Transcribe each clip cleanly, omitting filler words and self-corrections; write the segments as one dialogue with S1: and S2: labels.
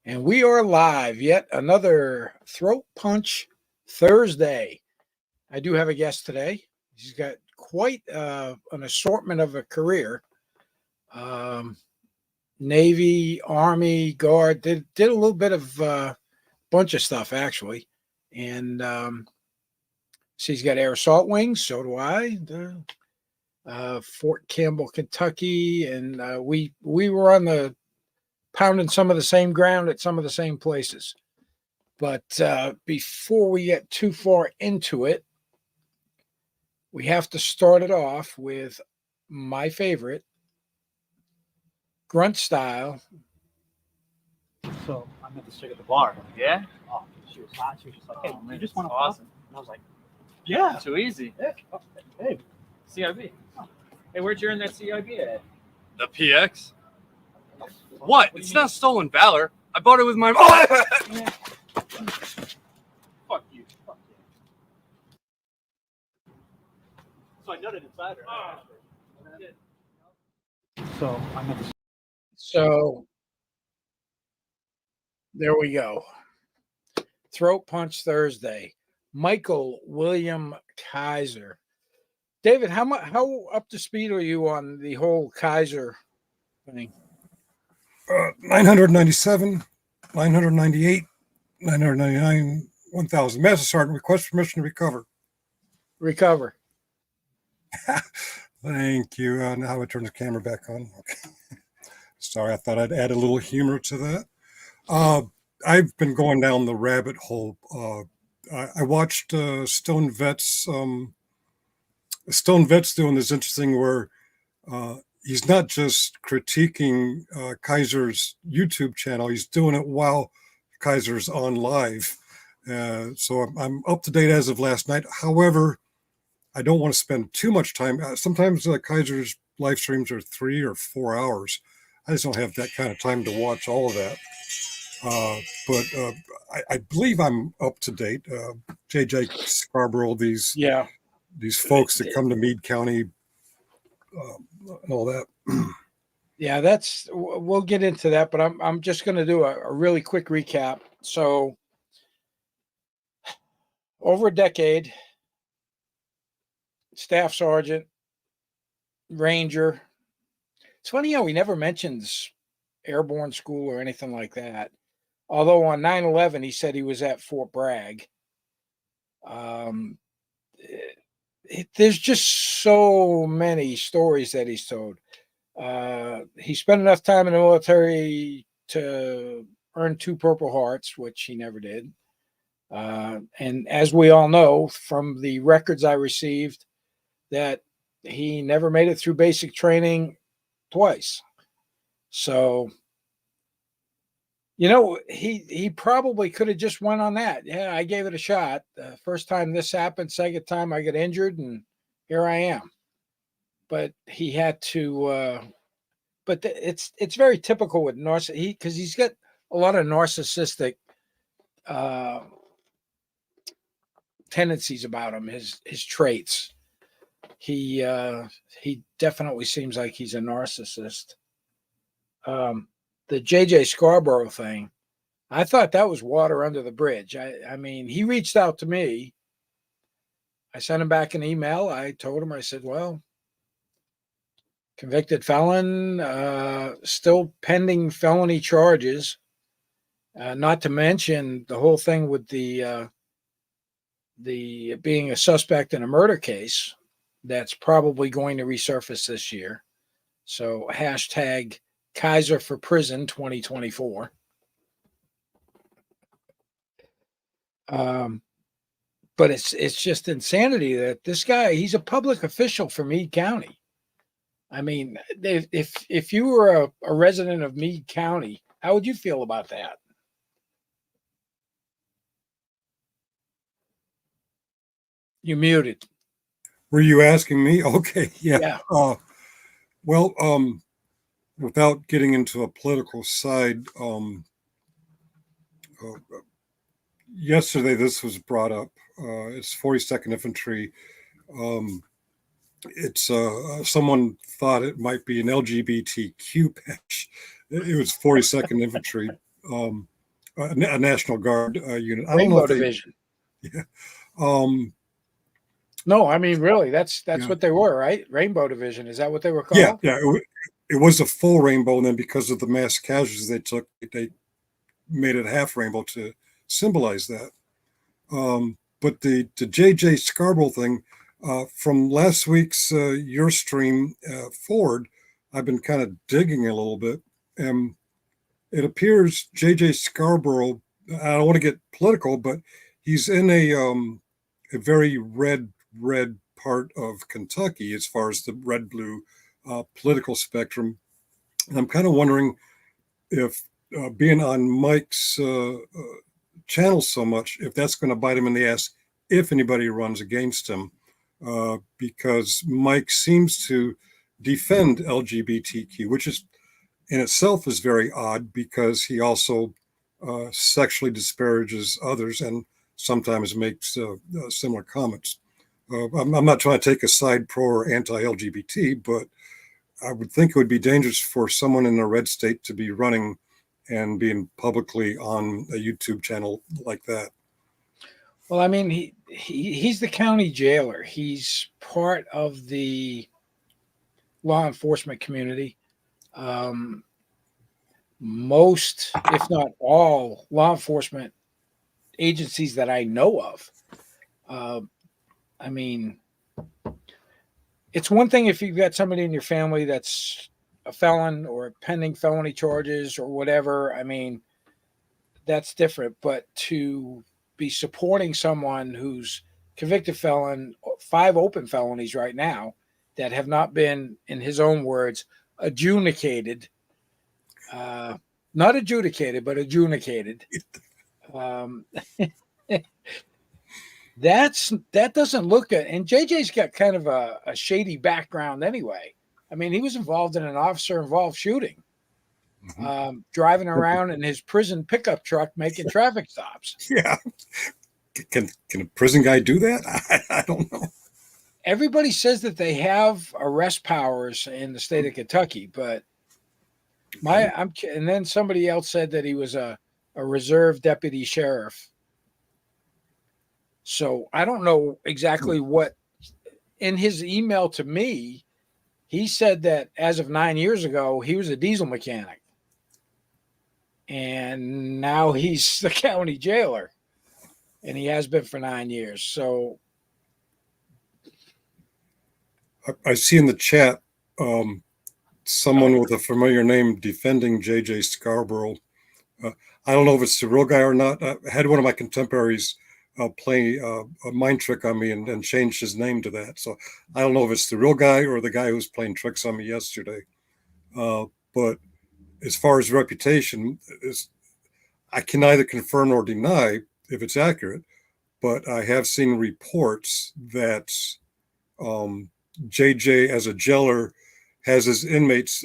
S1: And we are live. Yet another Throat Punch Thursday. I do have a guest today. He's got quite an assortment of a career. Um, Navy, Army, Guard. Did a little bit of bunch of stuff actually, and so he's got air assault wings. So do I. Fort Campbell, Kentucky, and we were on the pounding some of the same ground at some of the same places. But before we get too far into it, we have to start it off with my favorite, grunt style.
S2: So I met this chick at the bar.
S3: Yeah?
S2: Oh, she was hot. She was just like, "Hey,
S3: Oh, man,
S2: you just
S3: that's
S2: want to
S3: awesome.
S2: And I was like, "Yeah,
S3: Too easy.
S2: yeah." Oh, hey,
S3: CIB. Hey, where'd you earn that CIB at?
S4: The PX?
S2: what?
S4: What?
S2: do you
S4: It's
S2: mean?
S4: not stolen valor. I bought it with my.
S2: Yeah. Fuck you. Fuck you. So I nutted inside her. So I met this.
S1: So there we go. Throat Punch Thursday. Michael William Kaiser. David, how up to speed are you on the whole Kaiser thing?
S5: 997, 998, 999, 1000. Master Sergeant, request permission to recover.
S1: Recover.
S5: Thank you. Now I turn the camera back on. Okay. Sorry, I thought I'd add a little humor to that. I've been going down the rabbit hole. I watched Stone Vets doing this interesting where he's not just critiquing Kaiser's YouTube channel, he's doing it while Kaiser's on live. So I'm up to date as of last night. However, I don't want to spend too much time. Sometimes Kaiser's live streams are 3 or 4 hours. I just don't have that kind of time to watch all of that. But I believe I'm up to date. JJ Scarboro, these folks that come to Meade County, and all that.
S1: Yeah, we'll get into that, but I'm just going to do a really quick recap. So, over a decade, staff sergeant, ranger. It's funny how he never mentions airborne school or anything like that. Although on 9/11 he said he was at Fort Bragg. There's just so many stories that he's told. He spent enough time in the military to earn 2 Purple Hearts, which he never did. And as we all know from the records I received, that he never made it through basic training twice. So, he probably could have just went on that. Yeah, I gave it a shot. First time this happened, second time I got injured, and here I am. But he had to. But it's very typical with because he's got a lot of narcissistic tendencies about him. His traits. He definitely seems like he's a narcissist. The JJ Scarboro thing, I thought that was water under the bridge. I mean, he reached out to me. I sent him back an email. I told him, I said, well, convicted felon, still pending felony charges, not to mention the whole thing with the being a suspect in a murder case that's probably going to resurface this year. So hashtag Kaiser for prison 2024. But it's just insanity that this guy, he's a public official for Meade County. I mean, if you were a resident of Meade County, how would you feel about that? You muted.
S5: Were you asking me? Okay,
S1: Yeah.
S5: Well, without getting into a political side, yesterday this was brought up. It's 42nd Infantry. It's someone thought it might be an LGBTQ patch. It was 42nd Infantry. a National Guard unit. I don't know
S1: Rainbow
S5: if they.
S1: Division.
S5: Yeah. Um,
S1: No, I mean really, that's
S5: yeah.
S1: what they were, right? Rainbow Division. Is that what they were
S5: Yeah.
S1: called?
S5: Yeah. It was a full rainbow, and then because of the mass casualties they took, they made it half rainbow to symbolize that. But the JJ Scarborough thing from last week's your stream forward, I've been kind of digging a little bit, and it appears JJ Scarborough. I don't want to get political, but he's in a very red part of Kentucky as far as the red blue political spectrum, and I'm kind of wondering if being on Mike's channel so much, if that's going to bite him in the ass if anybody runs against him, because Mike seems to defend LGBTQ, which is in itself is very odd because he also sexually disparages others and sometimes makes similar comments. I'm not trying to take a side pro or anti-LGBT, but I would think it would be dangerous for someone in a red state to be running and being publicly on a YouTube channel like that.
S1: Well, I mean, he's the county jailer. He's part of the law enforcement community. Most, if not all, law enforcement agencies that I know of. I mean, it's one thing if you've got somebody in your family that's a felon or pending felony charges or whatever. I mean, that's different. But to be supporting someone who's convicted felon, 5 open felonies right now that have not been, in his own words, adjudicated, not adjudicated, but adjudicated. That doesn't look good. And JJ's got kind of a shady background anyway. I mean, he was involved in an officer-involved shooting, driving around in his prison pickup truck making traffic stops.
S5: Yeah. Can a prison guy do that? I don't know.
S1: Everybody says that they have arrest powers in the state of Kentucky, but and then somebody else said that he was a reserve deputy sheriff. So I don't know exactly what. In his email to me, he said that as of 9 years ago, he was a diesel mechanic. And now he's the county jailer. And he has been for 9 years. So
S5: I see in the chat someone with a familiar name defending JJ Scarborough. I don't know if it's the real guy or not. I had one of my contemporaries play a mind trick on me and changed his name to that. So I don't know if it's the real guy or the guy who was playing tricks on me yesterday. But as far as reputation, I can neither confirm nor deny if it's accurate, but I have seen reports that JJ, as a jailer, has his inmates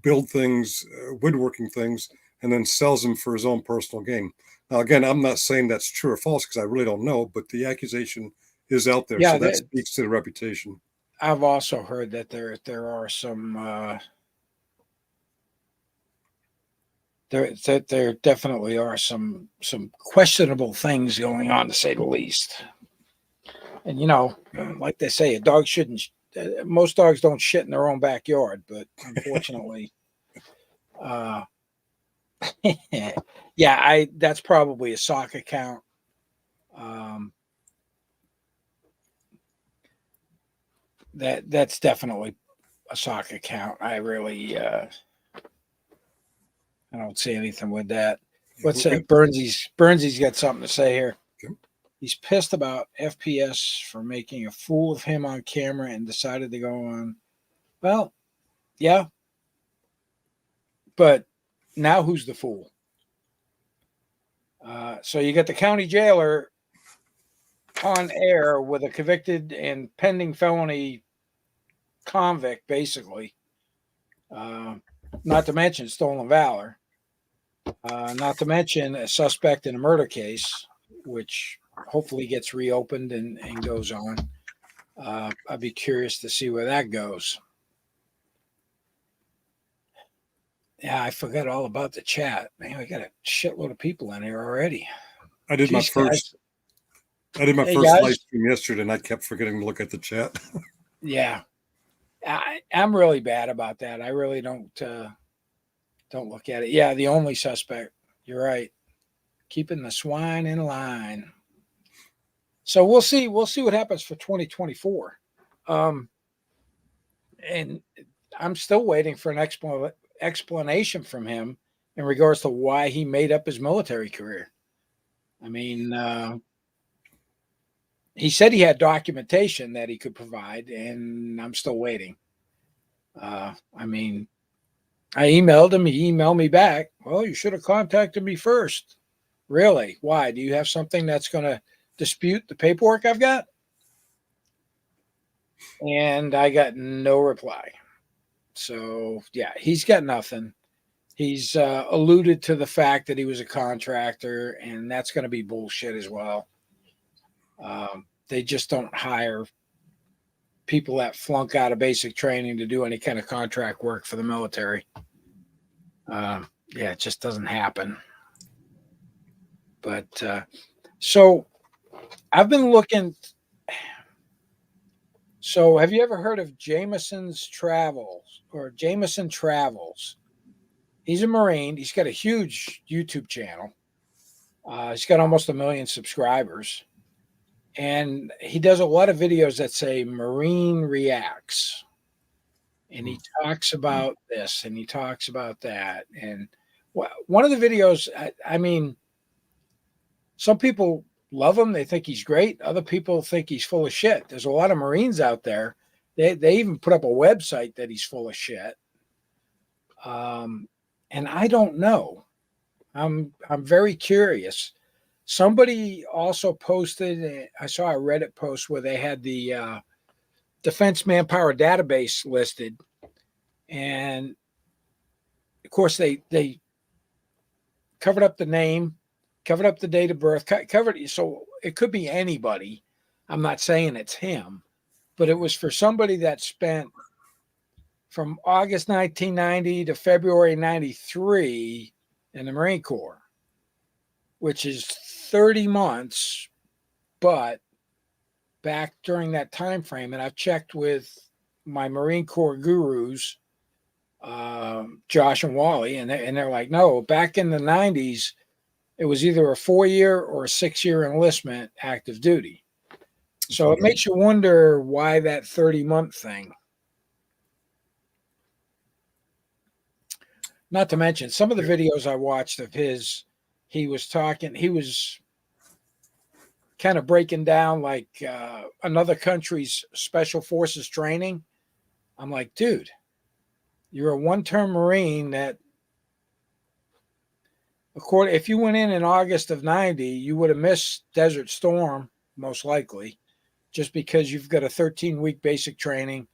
S5: build things, woodworking things, and then sells them for his own personal gain. Now, again, I'm not saying that's true or false because I really don't know, but the accusation is out there.
S1: Yeah,
S5: so that speaks to the reputation.
S1: I've also heard that there are some there definitely are some questionable things going on, to say the least. And like they say, a dog shouldn't. Most dogs don't shit in their own backyard, but unfortunately, yeah, that's probably a sock account. That's definitely a sock account. I really I don't see anything with that. What's that? Burnsy's got something to say here.
S5: Okay.
S1: He's pissed about FPS for making a fool of him on camera and decided to go on. Well, yeah. But now who's the fool? So you got the county jailer on air with a convicted and pending felony convict, basically. Not to mention stolen valor. Not to mention a suspect in a murder case, which hopefully gets reopened and goes on. I'd be curious to see where that goes. Yeah, I forgot all about the chat. Man, we got a shitload of people in here already.
S5: I did my
S1: Jeez,
S5: first.
S1: guys.
S5: I did my
S1: Hey,
S5: first live
S1: guys.
S5: stream yesterday, and I kept forgetting to look at the chat.
S1: Yeah, I'm really bad about that. I really don't look at it. Yeah, the only suspect. You're right. Keeping the swine in line. So we'll see. We'll see what happens for 2024. And I'm still waiting for an explanation from him in regards to why he made up his military career. I mean, he said he had documentation that he could provide, and I'm still waiting. I mean, I emailed him. He emailed me back. Well, you should have contacted me first. Really? Why? Do you have something that's going to dispute the paperwork I've got? And I got no reply. So, yeah, he's got nothing. He's alluded to the fact that he was a contractor, and that's going to be bullshit as well. They just don't hire people that flunk out of basic training to do any kind of contract work for the military. Yeah, it just doesn't happen. But so I've been looking. So have you ever heard of Jameson's Travels or Jameson Travels? He's a Marine. He's got a huge YouTube channel. He's got almost 1 million subscribers. And he does a lot of videos that say Marine Reacts. And he talks about this and he talks about that. And one of the videos, I mean, some people love him. They think he's great. Other people think he's full of shit. There's a lot of Marines out there. They even put up a website that he's full of shit. And I don't know. I'm very curious. Somebody also posted, I saw a Reddit post where they had the Defense Manpower Database listed. And of course, they covered up the name, covered up the date of birth, covered it. So it could be anybody. I'm not saying it's him, but it was for somebody that spent from August 1990 to February 93 in the Marine Corps, which is 30 months, but back during that time frame, and I've checked with my Marine Corps gurus, Josh and Wally, and they're like, no, back in the 90s, it was either a 4-year or a 6-year enlistment active duty. So it makes you wonder why that 30-month thing. Not to mention some of the videos I watched of his, he was kind of breaking down like another country's special forces training. I'm like, dude, you're a one-term Marine that, if you went in August of 90, you would have missed Desert Storm, most likely, just because you've got a 13-week basic training,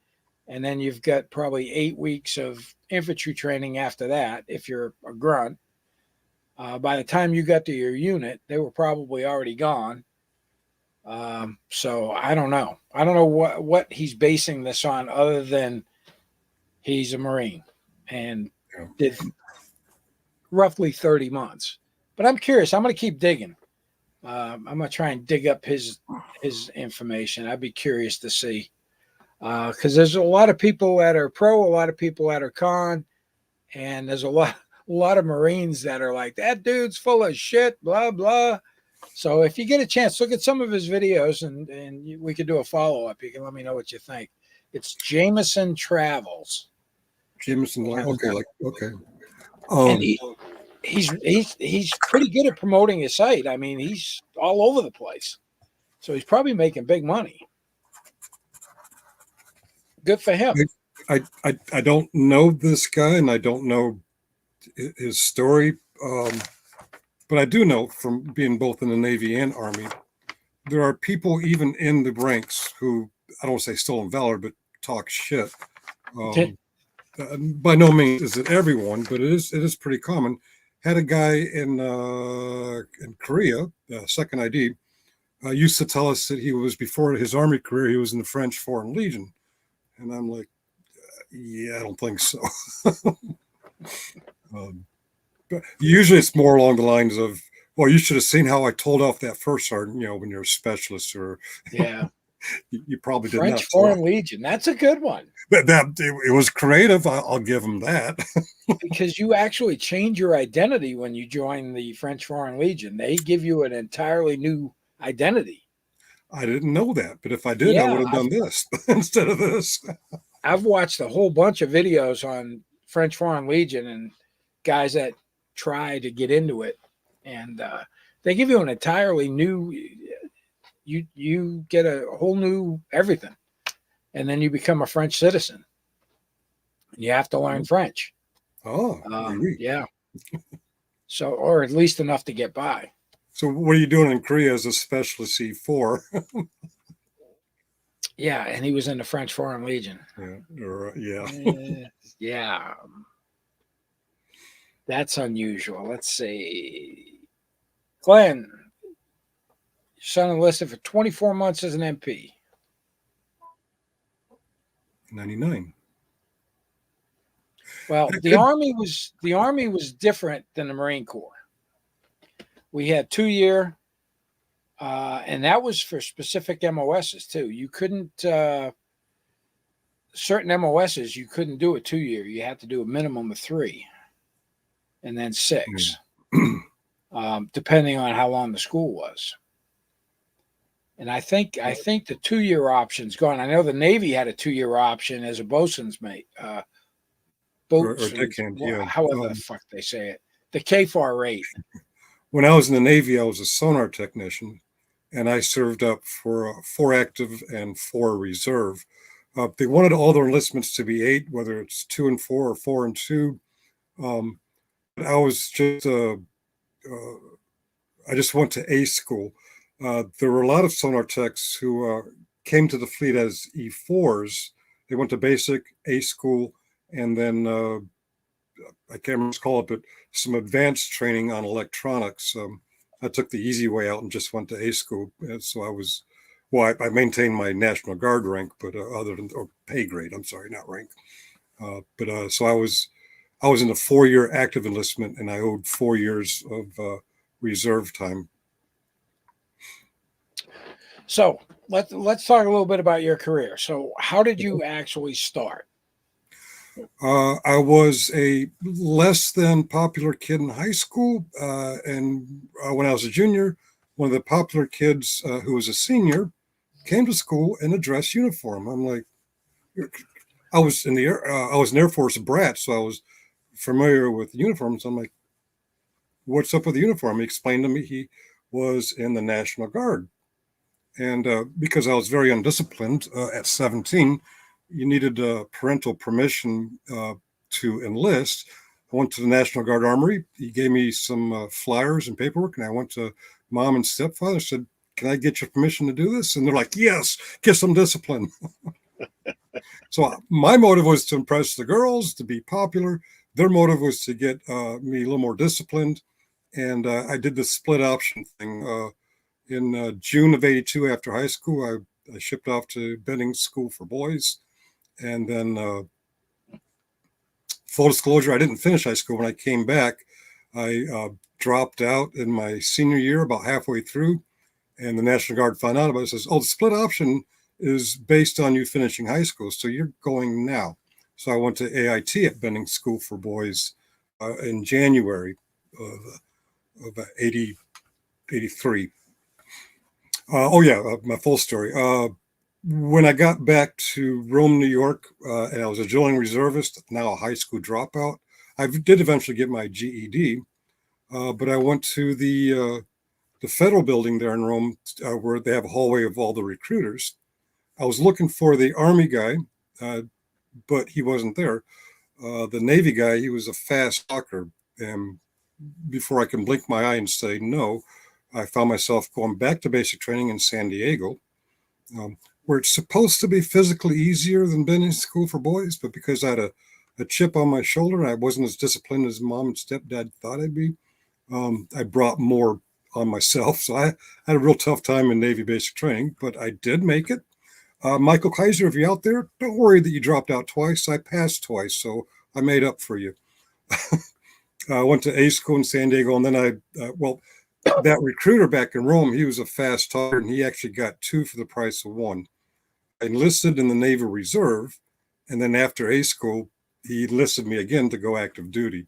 S1: and then you've got probably 8 weeks of infantry training after that, if you're a grunt. By the time you got to your unit, they were probably already gone. So I don't know. I don't know what he's basing this on other than he's a Marine and did roughly 30 months. But I'm curious. I'm going to keep digging. I'm going to try and dig up his information. I'd be curious to see. Because there's a lot of people that are pro, a lot of people that are con, and there's a lot of Marines that are like, that dude's full of shit, blah, blah. So if you get a chance, look at some of his videos and we could do a follow-up. You can let me know what you think. It's Jameson Travels.
S5: Jameson, okay.
S1: And he's pretty good at promoting his site. I mean, he's all over the place. So he's probably making big money. Good for him.
S5: I don't know this guy, and I don't know his story, but I do know from being both in the Navy and Army, there are people even in the ranks who, I don't say still in valor, but talk shit. By no means is it everyone, but it is pretty common. Had a guy in Korea, second ID, used to tell us that he was, before his Army career, he was in the French Foreign Legion. And I'm like, yeah, I don't think so. But usually it's more along the lines of, well, you should have seen how I told off that first sergeant, when you're a specialist, or
S1: Yeah.
S5: you probably did
S1: French
S5: not. So,
S1: Foreign Legion. That's a good one
S5: but it was creative. I'll give them that.
S1: because you actually change your identity when you join the French Foreign Legion. They give you an entirely new identity.
S5: I didn't know that, but if I did, I
S1: Yeah,
S5: would have done this instead of this.
S1: I've watched a whole bunch of videos on French Foreign Legion and guys that try to get into it, and they give you an entirely new. You get a whole new everything, and then you become a French citizen. You have to learn French.
S5: Oh, oui.
S1: Yeah. So, or at least enough to get by.
S5: So, what are you doing in Korea as a specialist C4?
S1: Yeah, and he was in the French Foreign Legion.
S5: Yeah.
S1: Yeah. That's unusual. Let's see. Glenn, your son enlisted for 24 months as an MP.
S5: 99.
S1: Well, the Army was different than the Marine Corps. We had 2-year, and that was for specific MOSs too. You couldn't certain MOSs you couldn't do a 2-year. You had to do a minimum of 3, and then 6, depending on how long the school was. And I think the 2-year option's gone. I know the Navy had a 2-year option as a bosun's mate.
S5: Or deckhand, yeah.
S1: However the fuck they say it. The KFAR rate.
S5: When I was in the Navy, I was a sonar technician, and I served up for 4 active and 4 reserve. They wanted all their enlistments to be 8, whether it's 2 and 4 or 4 and 2. I was just I just went to A school. There were a lot of sonar techs who came to the fleet as E4s. They went to basic, A school, and then I can't remember what to call it, but some advanced training on electronics. I took the easy way out and just went to A school. So I maintained my National Guard rank, but or pay grade, I'm sorry, not rank. So I was in a 4-year active enlistment, and I owed 4 years of reserve time.
S1: So let's talk a little bit about your career. So how did you actually start?
S5: I was a less than popular kid in high school, and when I was a junior, one of the popular kids who was a senior came to school in a dress uniform. I'm like, I was in the I was an Air Force brat, so I was familiar with uniforms. I'm like, what's up with the uniform? He explained to me he was in the National Guard, and because I was very undisciplined at 17. You needed parental permission to enlist. I went to the National Guard Armory. He gave me some flyers and paperwork, and I went to mom and stepfather. Said, "Can I get your permission to do this?" And they're like, "Yes, get some discipline." So my motive was to impress the girls, to be popular. Their motive was to get me a little more disciplined, and I did the split option thing. In June of '82, after high school, I shipped off to Benning School for Boys. And then, full disclosure, I didn't finish high school. When I came back, I dropped out in my senior year, about halfway through, and the National Guard found out about it. Says, "Oh, the split option is based on you finishing high school, so you're going now." So I went to AIT at Benning School for Boys in January of 83. My full story. When I got back to Rome, New York, and I was a drilling reservist, now a high school dropout, I did eventually get my GED, but I went to the federal building there in Rome where they have a hallway of all the recruiters. I was looking for the Army guy, but he wasn't there. The Navy guy, he was a fast talker, and before I can blink my eye and say no, I found myself going back to basic training in San Diego. Where it's supposed to be physically easier than Benning School for Boys, but because I had a chip on my shoulder and I wasn't as disciplined as mom and stepdad thought I'd be, I brought more on myself. So I had a real tough time in Navy basic training, but I did make it. Michael Kaiser, if you're out there, don't worry that you dropped out twice. I passed twice, so I made up for you. I went to A school in San Diego, and then that recruiter back in Rome, he was a fast talker, and he actually got two for the price of one. I enlisted in the Naval Reserve, and then after A school, he enlisted me again to go active duty.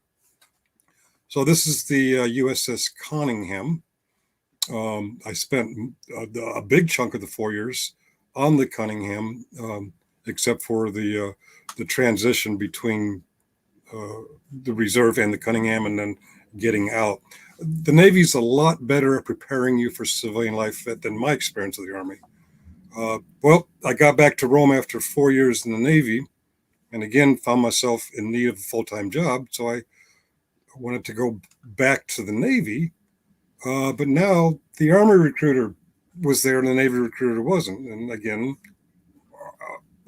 S5: So this is the USS Conningham. I spent a big chunk of the 4 years on the Cunningham, except for the transition between the reserve and the Cunningham, and then getting out. The Navy's a lot better at preparing you for civilian life than my experience of the Army. Well, I got back to Rome after 4 years in the Navy, and again found myself in need of a full-time job. So I wanted to go back to the Navy, but now the Army recruiter was there and the Navy recruiter wasn't. And again,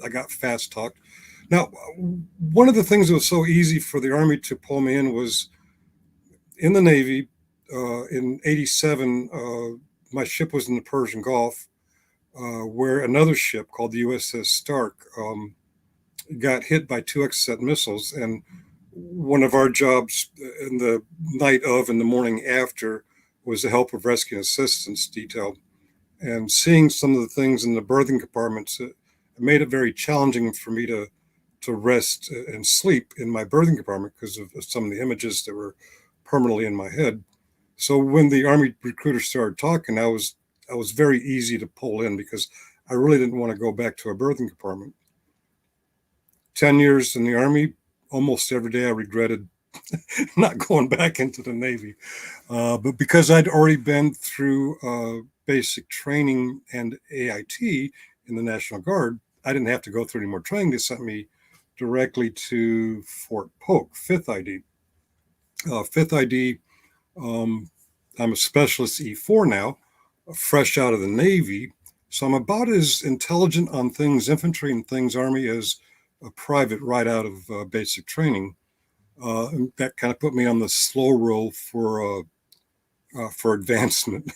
S5: I got fast talked. Now, one of the things that was so easy for the Army to pull me in was in the Navy. In '87, my ship was in the Persian Gulf, where another ship called the USS Stark got hit by two Exocet missiles. And one of our jobs in the night of and the morning after was the help of rescue and assistance detail. And seeing some of the things in the berthing compartments, it made it very challenging for me to rest and sleep in my berthing compartment because of some of the images that were permanently in my head. So when the Army recruiter started talking, I was very easy to pull in because I really didn't want to go back to a berthing compartment. 10 years in the Army, almost every day I regretted not going back into the Navy. But because I'd already been through basic training and AIT in the National Guard, I didn't have to go through any more training. They sent me directly to Fort Polk, 5th ID. 5th ID, I'm a specialist E4 now, fresh out of the Navy. So I'm about as intelligent on things infantry and things Army as a private right out of basic training. And that kind of put me on the slow roll for advancement.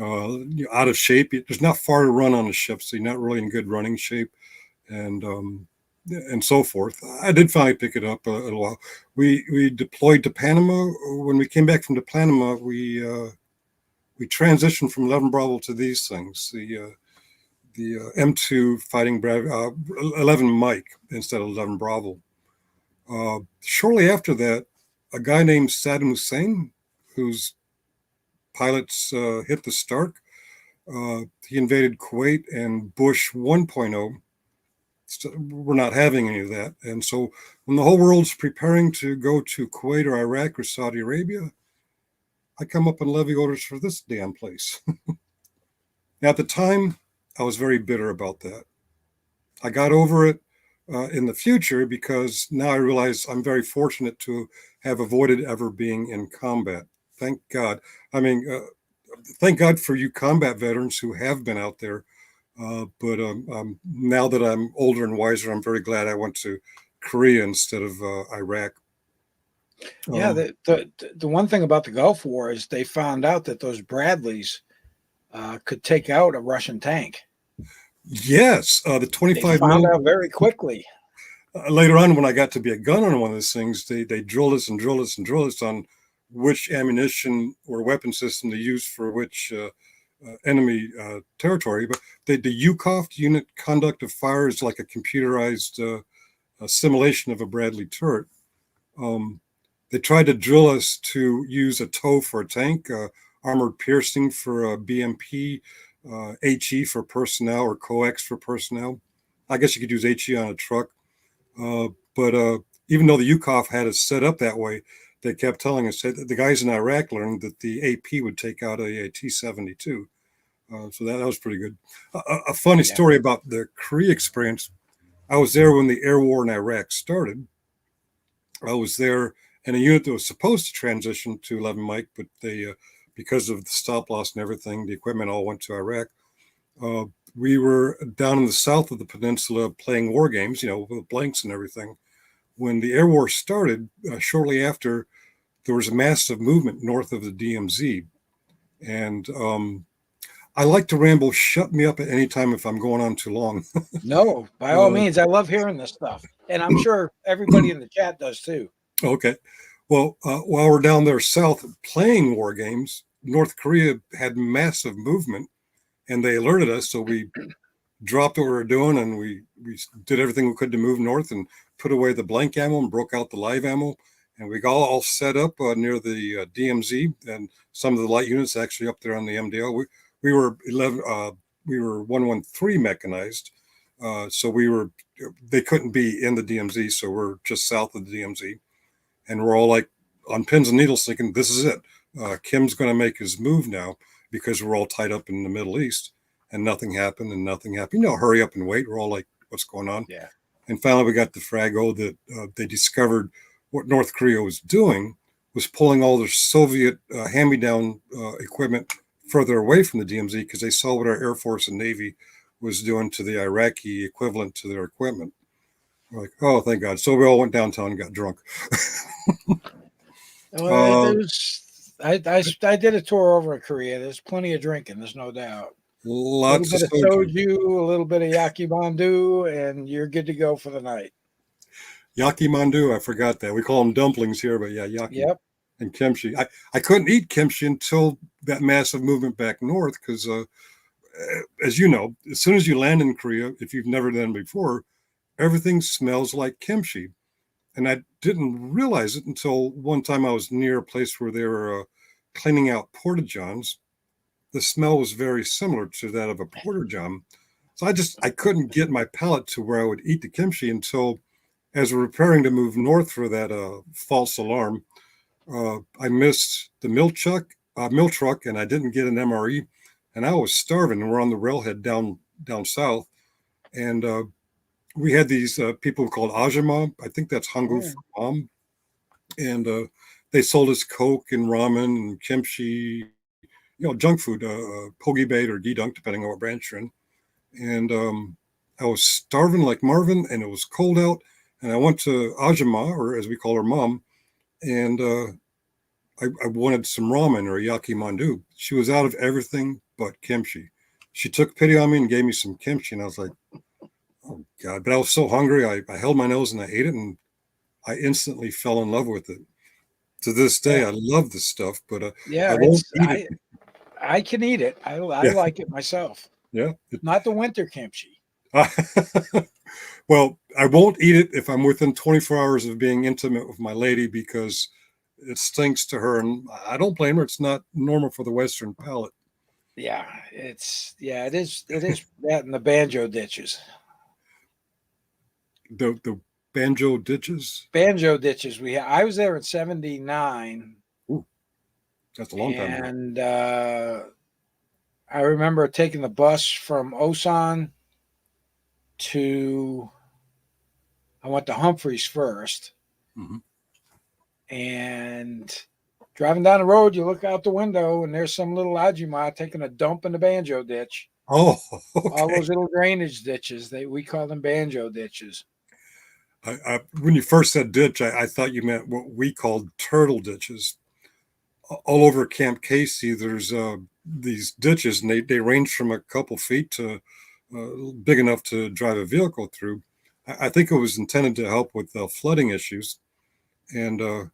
S5: Out of shape. There's not far to run on a ship, so you're not really in good running shape, and so forth. I did finally pick it up a little while. We deployed to Panama. When we came back from Panama, we transitioned from 11 Bravo to these things. The M2 fighting 11 Mike instead of 11 Bravo. Shortly after that, a guy named Saddam Hussein, whose pilots hit the Stark, he invaded Kuwait, and Bush 1.0, we're not having any of that. And so when the whole world's preparing to go to Kuwait or Iraq or Saudi Arabia, I come up and levy orders for this damn place. Now, at the time, I was very bitter about that. I got over it in the future because now I realize I'm very fortunate to have avoided ever being in combat. Thank God. I mean, thank God for you combat veterans who have been out there. But now that I'm older and wiser, I'm very glad I went to Korea instead of Iraq.
S1: Yeah, the one thing about the Gulf War is they found out that those Bradleys could take out a Russian tank.
S5: Yes, the 25
S1: They found out very quickly.
S5: Later on, when I got to be a gunner on one of those things, they drilled us and drilled us and drilled us on which ammunition or weapon system to use for which enemy territory. But the UCOF, Unit Conduct of Fire, is like a computerized simulation of a Bradley turret. They tried to drill us to use a TOW for a tank, armored piercing for a BMP, HE for personnel, or COX for personnel. I guess you could use HE on a truck. But even though the UCOF had it set up that way, they kept telling us that the guys in Iraq learned that the AP would take out a T-72. So that was pretty good. A funny story about the Korea experience. I was there when the air war in Iraq started. I was there in a unit that was supposed to transition to 11 Mike, but they, because of the stop loss and everything, the equipment all went to Iraq. We were down in the south of the peninsula playing war games, with blanks and everything. When the air war started, shortly after, there was a massive movement north of the DMZ. And I like to ramble. Shut me up at any time if I'm going on too long.
S1: No, by all means. I love hearing this stuff. And I'm sure everybody in the chat does too.
S5: Okay. Well, while we're down there south playing war games, North Korea had massive movement, and they alerted us. So we dropped what we were doing, and we did everything we could to move north and put away the blank ammo and broke out the live ammo. And we got all set up near the DMZ, and some of the light units actually up there on the MDL. We were 11. We were 113 mechanized, so we were. They couldn't be in the DMZ, so we're just south of the DMZ, and we're all like on pins and needles, thinking this is it. Kim's going to make his move now because we're all tied up in the Middle East, and nothing happened, and nothing happened. You know, hurry up and wait. We're all like, what's going on?
S1: Yeah.
S5: And finally, we got the frago that they discovered what North Korea was doing was pulling all their Soviet hand-me-down equipment further away from the DMZ because they saw what our Air Force and Navy was doing to the Iraqi equivalent to their equipment. We're like, oh, thank God. So we all went downtown and got drunk.
S1: Well, I did a tour over in Korea. There's plenty of drinking. There's no doubt. A
S5: Lots
S1: little
S5: of
S1: bit of
S5: soju.
S1: soju, a little bit of yakimandu, and you're good to go for the night.
S5: Yakimandu, I forgot that. We call them dumplings here, but yeah, yaki.
S1: Yep.
S5: And kimchi. I couldn't eat kimchi until that massive movement back north because, as you know, as soon as you land in Korea, if you've never done before, everything smells like kimchi. And I didn't realize it until one time I was near a place where they were cleaning out porta johns. The smell was very similar to that of a porta john. So I couldn't get my palate to where I would eat the kimchi until, as we're preparing to move north for that false alarm, I missed the mill truck, and I didn't get an MRE, and I was starving. And we're on the railhead down south, and we had these people called Ajima. I think that's Hangul for mom, and they sold us Coke and ramen and kimchi, junk food, pogi bait or gidunk, depending on what branch you're in. And I was starving like Marvin, and it was cold out, and I went to Ajima, or as we call her, mom, and I wanted some ramen or yaki mandu. She was out of everything but kimchi. She took pity on me and gave me some kimchi, and I was like, oh God. But I was so hungry, I held my nose and I ate it, and I instantly fell in love with it. To this day,
S1: Yeah.
S5: I love this stuff, but
S1: Yeah,
S5: I won't eat it.
S1: I can eat it. I
S5: Yeah.
S1: like it myself.
S5: Yeah.
S1: Not the winter kimchi.
S5: Well, I won't eat it if I'm within 24 hours of being intimate with my lady because it stinks to her, and I don't blame her. It's not normal for the Western palate.
S1: Yeah, it is that and the banjo ditches.
S5: The banjo ditches.
S1: Banjo ditches I was there in 79.
S5: Ooh, that's a long time ago.
S1: And I remember taking the bus from Osan I went to Humphreys first.
S5: Mm-hmm.
S1: And driving down the road, you look out the window and there's some little Ajima taking a dump in the banjo ditch.
S5: Oh, okay.
S1: All those little drainage ditches, we call them banjo ditches.
S5: When you first said ditch, I thought you meant what we called turtle ditches. All over Camp Casey, there's these ditches, and they range from a couple feet to big enough to drive a vehicle through. I think it was intended to help with flooding issues, and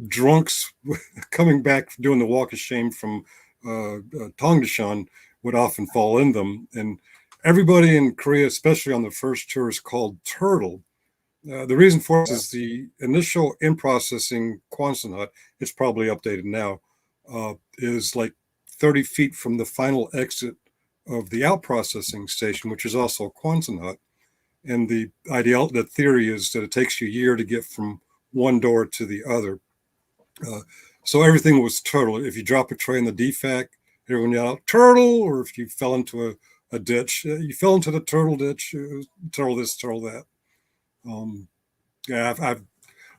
S5: drunks coming back doing the walk of shame from Tongdashan would often fall in them. And everybody in Korea, especially on the first tour, is called turtle. The reason for this is the initial in-processing Quonset hut, it's probably updated now, is like 30 feet from the final exit of the out-processing station, which is also a Quonset hut. And the theory is that it takes you a year to get from one door to the other. So everything was turtle. If you drop a tray in the DFAC, everyone yelled out, turtle, or if you fell into a ditch, you fell into the turtle ditch, turtle this, turtle that. Yeah,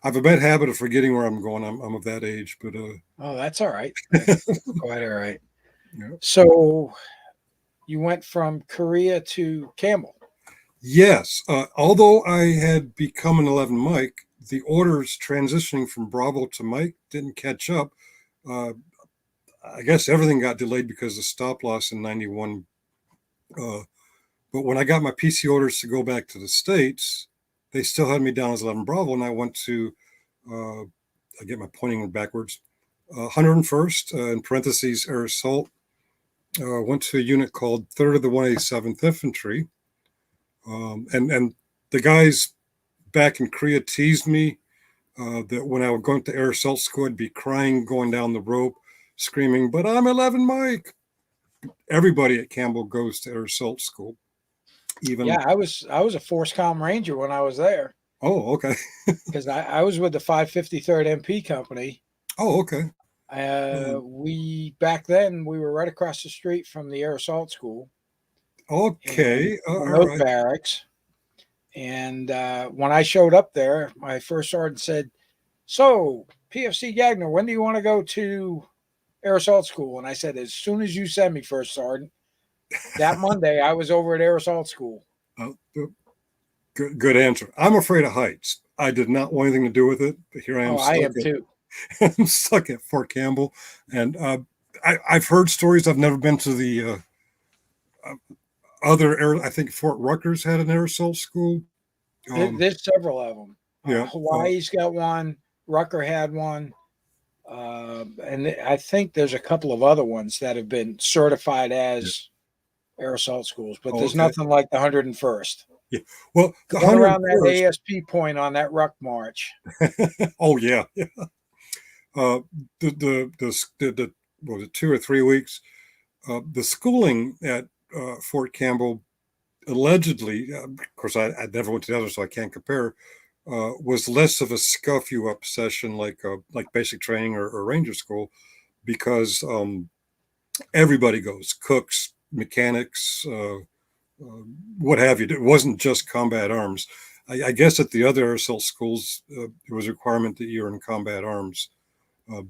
S5: I've a bad habit of forgetting where I'm going. I'm of that age, but
S1: oh, that's all right. That's quite all right.
S5: Yeah.
S1: So you went from Korea to Campbell.
S5: Yes, although I had become an 11 Mike, the orders transitioning from Bravo to Mike didn't catch up. I guess everything got delayed because of stop loss in 91. But when I got my PC orders to go back to the States, they still had me down as 11 Bravo, and I went to I get my pointing backwards. 101st, in parentheses, air assault. Went to a unit called 3rd of the 187th Infantry. And the guys back in Korea teased me that when I would go into air assault school, I'd be crying, going down the rope, screaming, "But I'm 11 Mike." Everybody at Campbell goes to air assault school. Even
S1: Yeah, I was a Force Com Ranger when I was there
S5: Oh, okay.
S1: because I was with the 553rd MP Company.
S5: Oh, okay.
S1: We back then we were right across the street from the Air Assault School and
S5: Okay.
S1: from
S5: All
S1: those
S5: right.
S1: barracks. And when I showed up there, my first sergeant said, "So, PFC Gagner, when do you want to go to Air Assault School?" And I said, "As soon as you send me, First Sergeant." That Monday, I was over at Air Assault School.
S5: Uh, good answer. I'm afraid of heights. I did not want anything to do with it, but here I am
S1: Oh, I
S5: stuck
S1: am too.
S5: I'm stuck at Fort Campbell, and I've heard stories. I've never been to the uh, other air. I think Fort Rutgers had an air assault school.
S1: There's several of them.
S5: Yeah.
S1: Hawaii's got one. Rucker had one. And I think there's a couple of other ones that have been certified
S5: Yeah.
S1: as air assault schools, but
S5: Oh,
S1: there's
S5: okay.
S1: nothing like the 101st.
S5: Yeah. Well, the
S1: Going around that
S5: 101st.
S1: ASP point on that ruck march.
S5: Oh yeah. Yeah. The what was it, 2 or 3 weeks? The schooling at Fort Campbell allegedly, of course, I never went to the other, so I can't compare. Was less of a scuff you up session like basic training or ranger school because everybody goes, cooks, mechanics, what have you. It wasn't just combat arms. I guess at the other air assault schools, it was a requirement that you're in combat arms. Uh,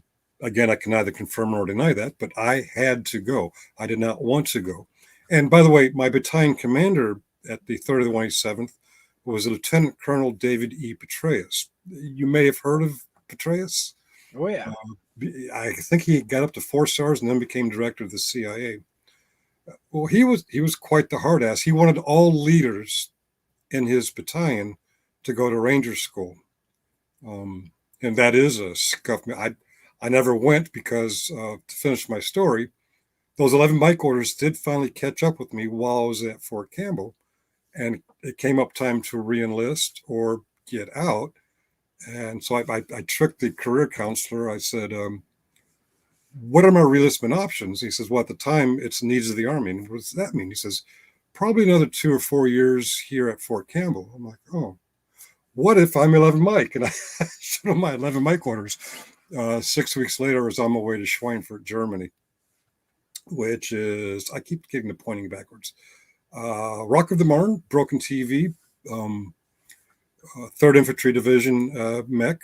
S5: Again, I can neither confirm nor deny that, but I had to go. I did not want to go. And by the way, my battalion commander at the 3rd of the 187th was Lieutenant Colonel David E. Petraeus. You may have heard of Petraeus.
S1: Oh yeah.
S5: I think he got up to 4 stars and then became director of the CIA. Well, he was quite the hard ass. He wanted all leaders in his battalion to go to Ranger School, and that is a scuff. I never went because to finish my story, those 11 bike orders did finally catch up with me while I was at Fort Campbell, and it came up time to reenlist or get out. And so I tricked the career counselor. I said, "What are my reenlistment options?" He says, "Well, at the time, it's needs of the Army." And what does that mean? He says, "Probably another 2 or 4 years here at Fort Campbell." I'm like, "Oh, what if I'm 11 Mike?" And I showed him my 11 Mike orders. 6 weeks later, I was on my way to Schweinfurt, Germany, which is, I keep getting the pointing backwards. Rock of the Marne, broken TV, 3rd Infantry Division mech.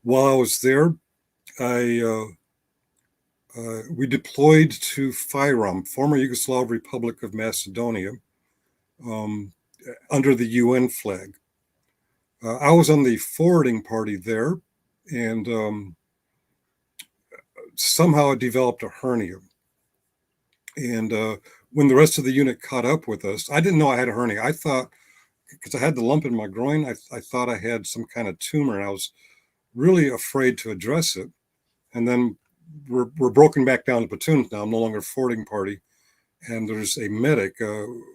S5: While I was there, we deployed to Fyrom, former Yugoslav Republic of Macedonia, under the UN flag. I was on the forwarding party there, and somehow I developed a hernia. And when the rest of the unit caught up with us, I didn't know I had a hernia. I thought, because I had the lump in my groin, I thought I had some kind of tumor, and I was really afraid to address it. And then we're broken back down to platoons now. I'm no longer forwarding party, and there's a medic.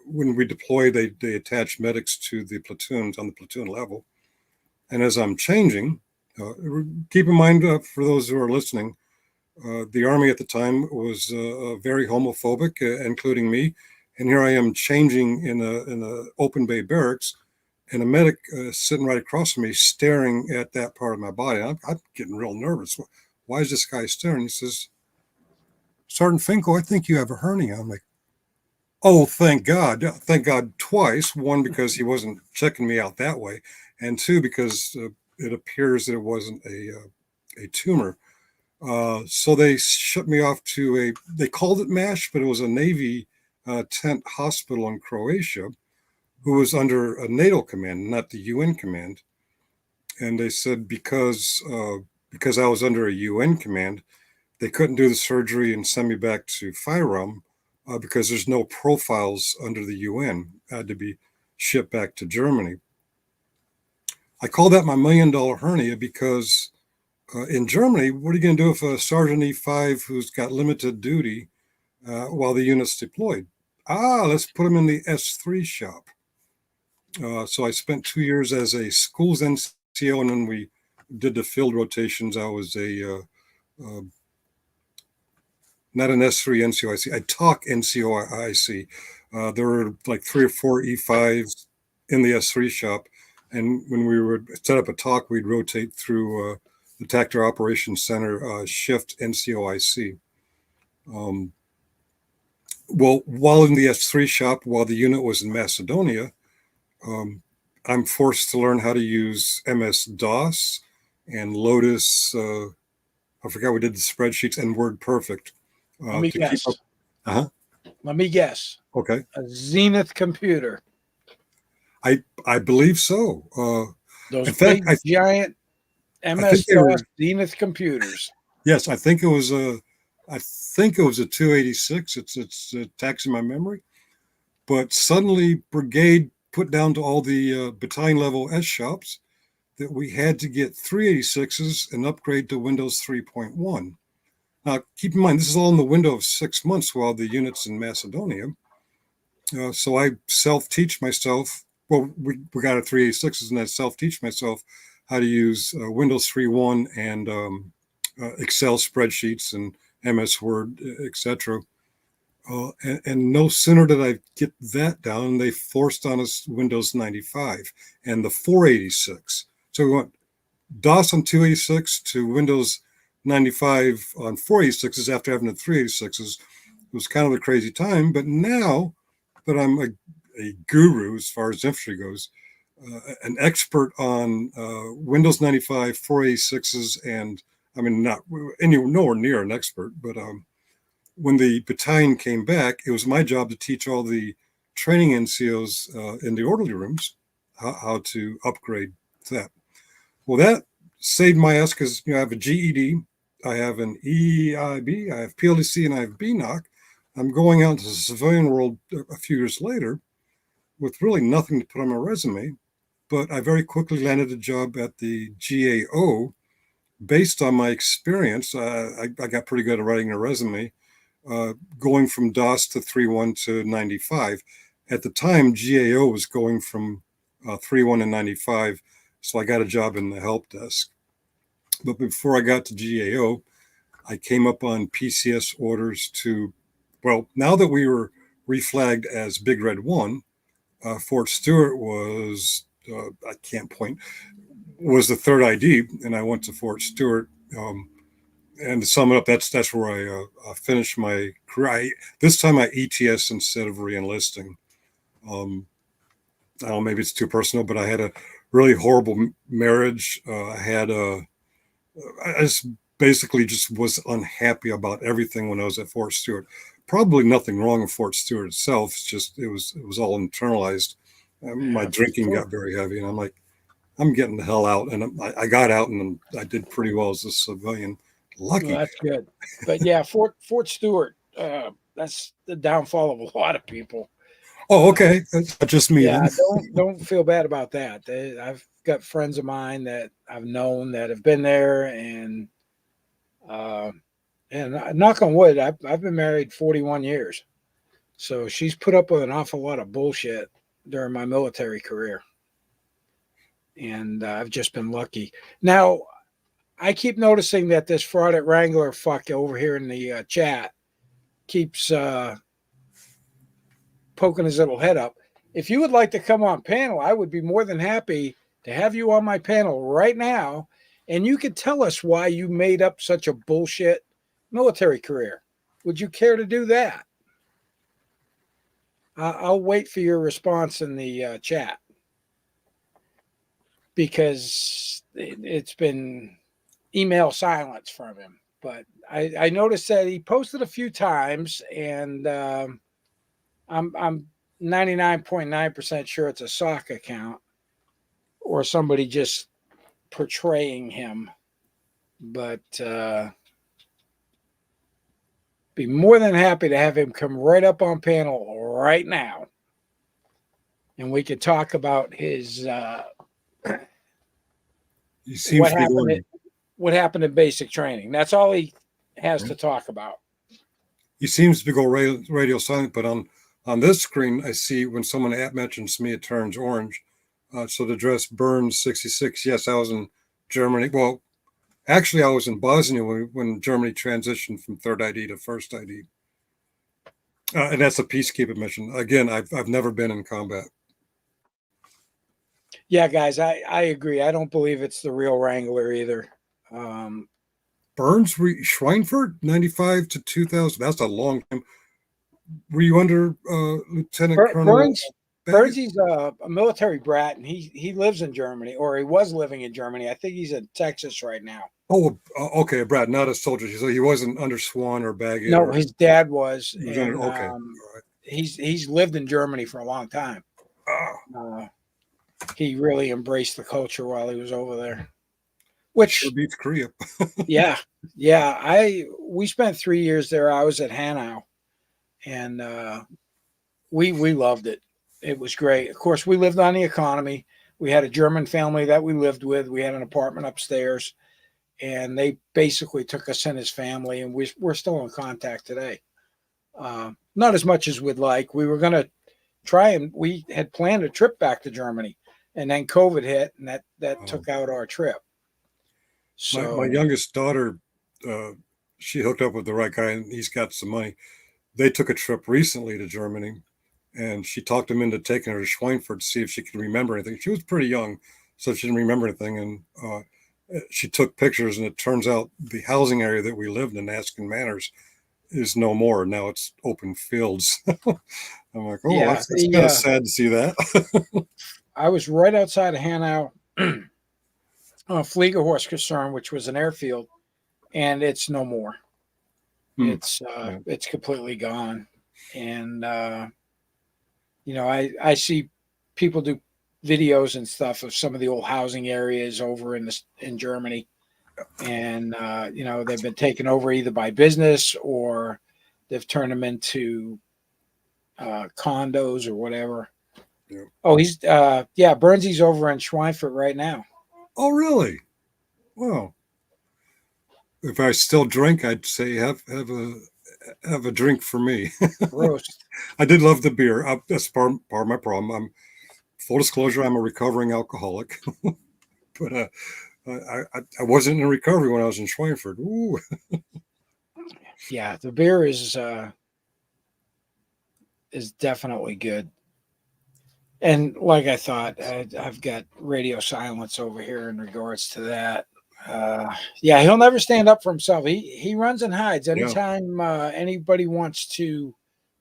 S5: When we deploy, they attach medics to the platoons on the platoon level. And as I'm changing, keep in mind for those who are listening, the Army at the time was very homophobic, including me. And here I am changing in a open bay barracks, and a medic sitting right across from me, staring at that part of my body. I'm getting real nervous. Why is this guy staring? He says, "Sergeant Finkel, I think you have a hernia." I'm like, "Oh, thank God. Thank God twice. One, because he wasn't checking me out that way. And two, because it appears that it wasn't a tumor." So they shipped me off to they called it MASH, but it was a Navy tent hospital in Croatia, who was under a NATO command, not the UN command. And they said because I was under a UN command, they couldn't do the surgery and send me back to Fyrom because there's no profiles under the UN. I had to be shipped back to Germany. I call that my $1 million hernia because in Germany, what are you going to do if a Sergeant E5 who's got limited duty while the unit's deployed? Let's put him in the S3 shop. So I spent 2 years as a schools NCO, and when we did the field rotations, I was not an S3 NCOIC, a TALK NCOIC. There were like 3 or 4 E5s in the S3 shop. And when we would set up a talk, we'd rotate through the Tactical Operations Center shift NCOIC. Well, while in the S3 shop, while the unit was in Macedonia, I'm forced to learn how to use MS-DOS and Lotus. I forgot we did the spreadsheets and WordPerfect.
S1: Let me guess.
S5: Uh-huh.
S1: Let me guess.
S5: Okay.
S1: A Zenith computer.
S5: I believe so.
S1: Those
S5: in fact,
S1: big, giant MS-DOS Zenith computers.
S5: Yes, I think it was a 286. It's taxing my memory. But suddenly, brigade put down to all the battalion level S shops that we had to get 386s and upgrade to Windows 3.1. Now, keep in mind, this is all in the window of 6 months while the unit's in Macedonia. So I self-teach myself. Well, we got a 386s, and I self-teach myself how to use Windows 3.1 and Excel spreadsheets and MS Word, etc. And no sooner did I get that down, they forced on us Windows 95 and the 486. So we went DOS on 286 to Windows 95 on 486s after having the 386s. It was kind of a crazy time, but now that I'm a guru as far as infantry goes, an expert on Windows 95, 486s, and I mean, not nowhere near an expert, but when the battalion came back, it was my job to teach all the training NCOs in the orderly rooms how to upgrade that. Well, that saved my ass because I have a GED, I have an EIB, I have PLDC, and I have BNOC. I'm going out into the civilian world a few years later with really nothing to put on my resume, but I very quickly landed a job at the GAO based on my experience. I got pretty good at writing a resume, going from DOS to 3.1 to 95. At the time, GAO was going from 3.1 to 95, so I got a job in the help desk. But before I got to GAO, I came up on PCS orders to, well, now that we were reflagged as Big Red 1, Fort Stewart was, I can't point, was the third ID, and I went to Fort Stewart. And to sum it up, that's where I finished my career. This time I ETS instead of re-enlisting. I don't know, maybe it's too personal, but I had a really horrible marriage. I just basically just was unhappy about everything when I was at Fort Stewart. Probably nothing wrong with Fort Stewart itself. It's just it was all internalized. My drinking got very heavy, and I'm like, I'm getting the hell out. And I got out, and I did pretty well as a civilian. Lucky.
S1: Well, that's good. But yeah, Fort Stewart, that's the downfall of a lot of people.
S5: Oh, okay. That's not just me.
S1: Yeah,
S5: then.
S1: don't feel bad about that. I've got friends of mine that I've known that have been there, and knock on wood, I've been married 41 years. So she's put up with an awful lot of bullshit during my military career. And I've just been lucky. Now, I keep noticing that this fraud at Wrangler fuck over here in the chat keeps poking his little head up. If you would like to come on panel, I would be more than happy to have you on my panel right now. And you could tell us why you made up such a bullshit military career. Would you care to do that? I'll wait for your response in the chat, because it's been email silence from him. But I noticed that he posted a few times, and I'm 99.9% sure it's a sock account or somebody just portraying him. But be more than happy to have him come right up on panel right now, and we could talk about his
S5: He seems to be going.
S1: What happened in basic training. That's all he has to talk about.
S5: He seems to go radio silent, but on this screen, I see when someone mentions me, it turns orange. So the address Burns 66. Yes, I was in Germany. Well, actually, I was in Bosnia when Germany transitioned from third ID to first ID. And that's a peacekeeping mission. Again, I've never been in combat.
S1: Yeah, guys, I agree. I don't believe it's the real Wrangler either.
S5: Burns, Schweinfurt, 95 to 2000. That's a long time. Were you under Lieutenant Colonel?
S1: Burnsy's a military brat, and he lives in Germany, or he was living in Germany. I think he's in Texas right now.
S5: Oh, okay, a brat, not a soldier. So he wasn't under Swan or Baggett.
S1: No, his dad was.
S5: He was
S1: and,
S5: okay.
S1: He's lived in Germany for a long time. He really embraced the culture while he was over there. Which
S5: sure beats Korea.
S1: yeah. We spent 3 years there. I was at Hanau, and we loved it. It was great. Of course, we lived on the economy. We had a German family that we lived with. We had an apartment upstairs, and they basically took us in as family, and we're still in contact today. Not as much as we'd like. We were going to try, and we had planned a trip back to Germany, and then COVID hit, and that took out our trip. So
S5: my youngest daughter, she hooked up with the right guy, and he's got some money. They took a trip recently to Germany, and she talked him into taking her to Schweinfurt to see if she could remember anything. She was pretty young, so she didn't remember anything. And she took pictures, and it turns out the housing area that we lived in, Askin Manors, is no more. Now it's open fields. I'm like, oh, that's kind of sad to see that.
S1: I was right outside of Hanau, Fliegerhorst Kaserne, which was an airfield, and it's no more. It's completely gone. And I see people do videos and stuff of some of the old housing areas over in Germany, and they've been taken over either by business or they've turned them into condos or whatever. Yeah. Oh, he's Burnsy's over in Schweinfurt right now.
S5: Oh, really? Well, if I still drink, I'd say have a drink for me.
S1: Roast.
S5: I did love the beer. That's part of my problem. Full disclosure, I'm a recovering alcoholic, but I wasn't in recovery when I was in Schweinfurt. Ooh.
S1: Yeah, the beer is definitely good. And like I thought, I've got radio silence over here in regards to that. He'll never stand up for himself. He runs and hides anytime anybody wants to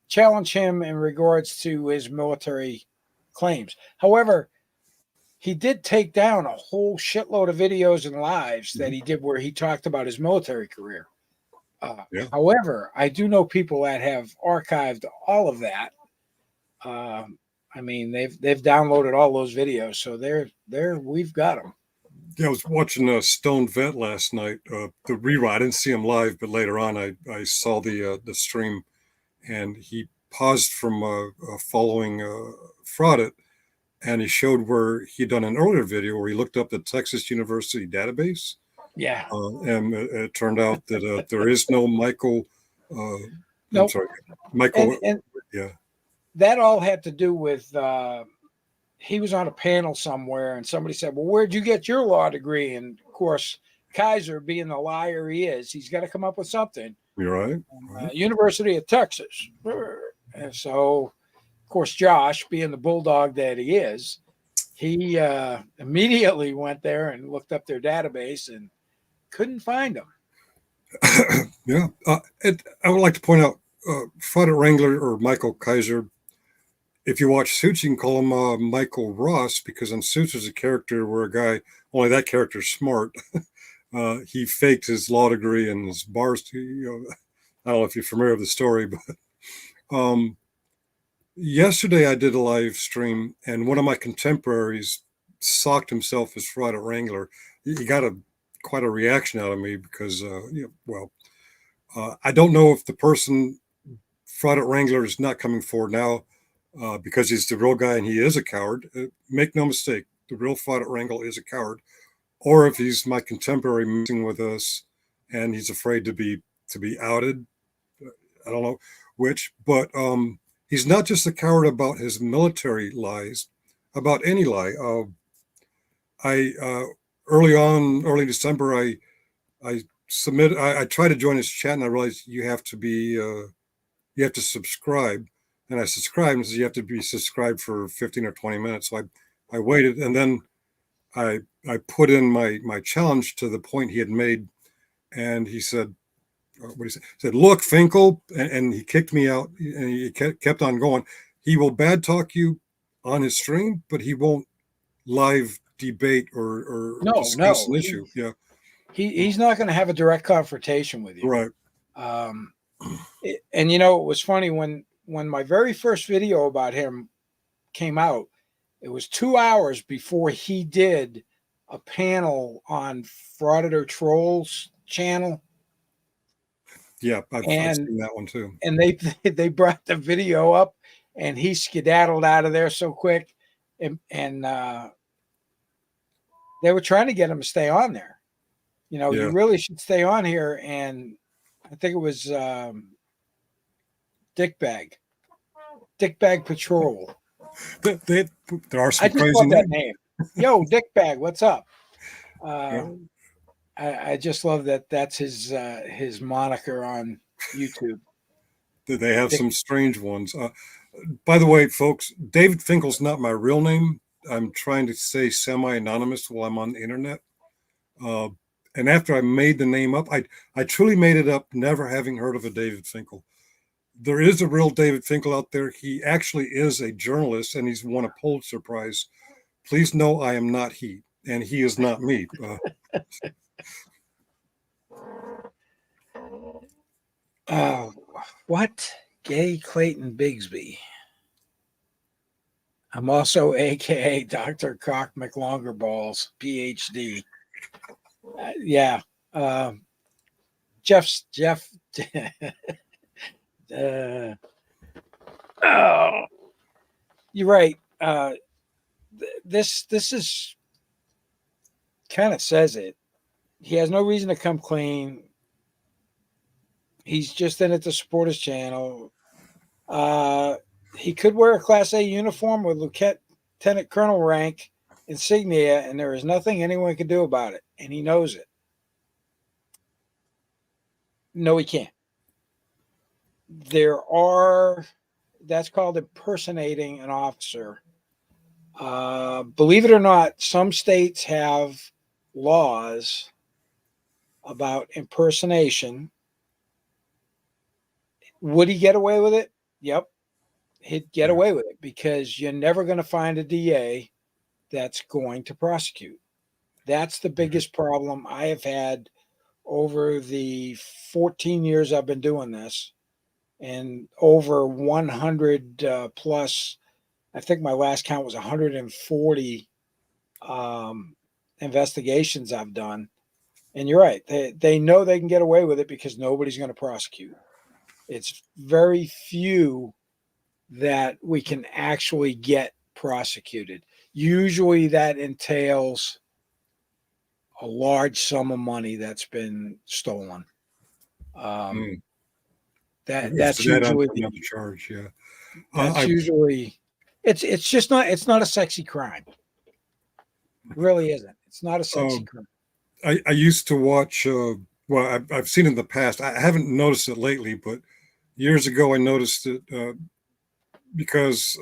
S1: challenge him in regards to his military claims. However, he did take down a whole shitload of videos and lives that he did where he talked about his military career. However, I do know people that have archived all of that. I mean, they've downloaded all those videos, so we've got them.
S5: Yeah, I was watching Stone Vet last night. The rerun. I didn't see him live, but later on, I saw the stream, and he paused from following Fraudit, and he showed where he'd done an earlier video where he looked up the Texas University database.
S1: Yeah,
S5: and it turned out that there is no Michael.
S1: Nope.
S5: I'm sorry, Michael.
S1: And
S5: yeah,
S1: that all had to do with. He was on a panel somewhere, and somebody said, "Well, where'd you get your law degree?" And of course, Kaiser, being the liar he is, he's got to come up with something.
S5: You're right.
S1: University of Texas. And so, of course, Josh, being the bulldog that he is, he immediately went there and looked up their database and couldn't find them.
S5: Yeah. I would like to point out, Fraudit Wrangler or Michael Kaiser, if you watch Suits, you can call him Michael Ross, because on Suits there's a character where a guy, only that character's smart. He faked his law degree and his bars. I don't know if you're familiar with the story, but yesterday I did a live stream, and one of my contemporaries socked himself as Fraudit Wrangler. He got quite a reaction out of me because, I don't know if the person Fraudit Wrangler is not coming forward now. Because he's the real guy and he is a coward. Make no mistake, the real Fraudit Wrangler is a coward. or if he's my contemporary messing with us, and he's afraid to be outed. I don't know which, but he's not just a coward about his military lies, about any lie. I early December, I tried to join his chat, and I realized you have to be you have to subscribe, and I subscribed, and says you have to be subscribed for 15 or 20 minutes. So I waited, and then I put in my challenge to the point he had made, and he said, what he said, "Look, Finkel," and he kicked me out, and he kept on going. He will bad talk you on his stream, but he won't live debate or discuss an issue. Yeah,
S1: he's not going to have a direct confrontation with you.
S5: right.
S1: And it was funny when my very first video about him came out. It was 2 hours before he did a panel on Frauditor Trolls channel.
S5: Yeah, I've seen that one too.
S1: And they brought the video up, and he skedaddled out of there so quick, and they were trying to get him to stay on there. You really should stay on here. And I think it was Dickbag Patrol.
S5: There are some
S1: I just love that name. Yo, Dickbag, what's up? I just love that. That's his moniker on YouTube.
S5: They have some strange ones. By the way, folks, David Finkel's not my real name. I'm trying to stay semi-anonymous while I'm on the internet. And after I made the name up, I truly made it up, never having heard of a David Finkel. There is a real David Finkel out there. He actually is a journalist, and he's won a Pulitzer Prize. Please know I am not he, and he is not me.
S1: What? Gay Clayton Bigsby. I'm also AKA Dr. Cock McLongerballs, PhD. Yeah. Jeff. Oh, you're right. This is kind of says it. He has no reason to come clean. He's just in it to support his channel. He could wear a Class A uniform with Lieutenant Colonel rank insignia, and there is nothing anyone can do about it, and he knows it. No, he can't. That's called impersonating an officer. Believe it or not, some states have laws about impersonation. Would he get away with it? Yep. He'd get away with it because you're never going to find a DA that's going to prosecute. That's the biggest problem I have had over the 14 years I've been doing this, and over 100 plus. I think my last count was 140 investigations I've done. And you're right. They know they can get away with it because nobody's going to prosecute. It's very few that we can actually get prosecuted. Usually that entails a large sum of money that's been stolen. That's usually
S5: another charge. Yeah,
S1: that's usually it's just not. It's not a sexy crime. It really isn't. It's not a sexy crime.
S5: I used to watch. Well, I've seen it in the past. I haven't noticed it lately, but years ago I noticed it because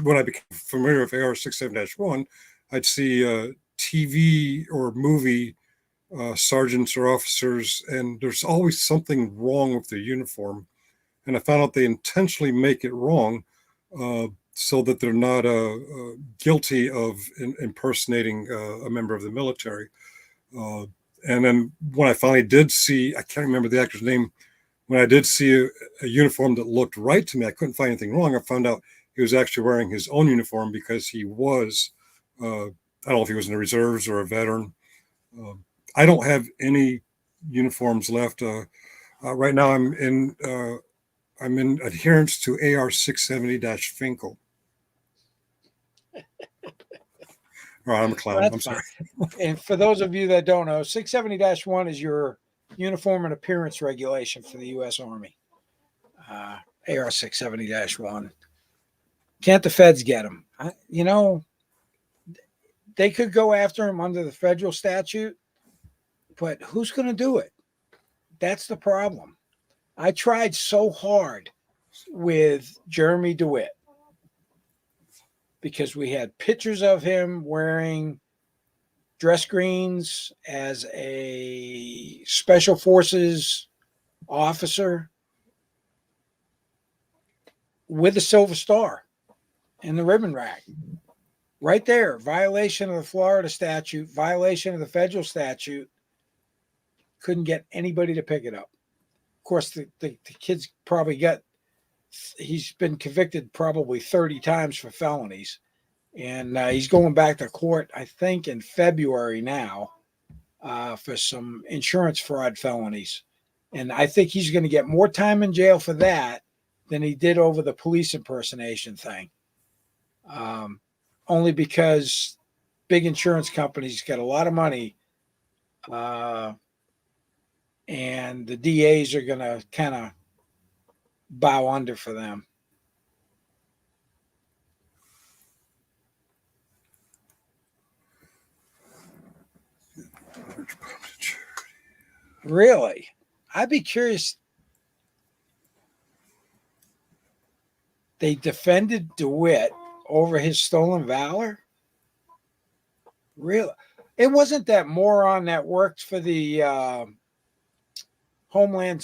S5: when I became familiar with AR-67-1, I'd see TV or movie sergeants or officers, and there's always something wrong with their uniform. And I found out they intentionally make it wrong so that they're not guilty of impersonating a member of the military. And then when I finally did see, I can't remember the actor's name, when I did see a uniform that looked right to me, I couldn't find anything wrong. I found out he was actually wearing his own uniform because he was, I don't know if he was in the reserves or a veteran. I don't have any uniforms left. Right now I'm in adherence to AR-670-Finkel. All right, I'm a clown.
S1: That's
S5: I'm sorry.
S1: fine. And for those of you that don't know, 670-1 is your uniform and appearance regulation for the U.S. Army. AR 670-1. Can't the feds get him? They could go after him under the federal statute, but who's going to do it? That's the problem. I tried so hard with Jeremy DeWitt because we had pictures of him wearing dress greens as a special forces officer with a silver star and the ribbon rack. Right there, violation of the Florida statute, violation of the federal statute. Couldn't get anybody to pick it up. Of course, the kid's probably he's been convicted probably 30 times for felonies. And he's going back to court, I think, in February now for some insurance fraud felonies. And I think he's going to get more time in jail for that than he did over the police impersonation thing. Only because big insurance companies get a lot of money and the DAs are going to kind of bow under for them. Really? I'd be curious. They defended DeWitt over his stolen valor? Really? It wasn't that moron that worked for the Homeland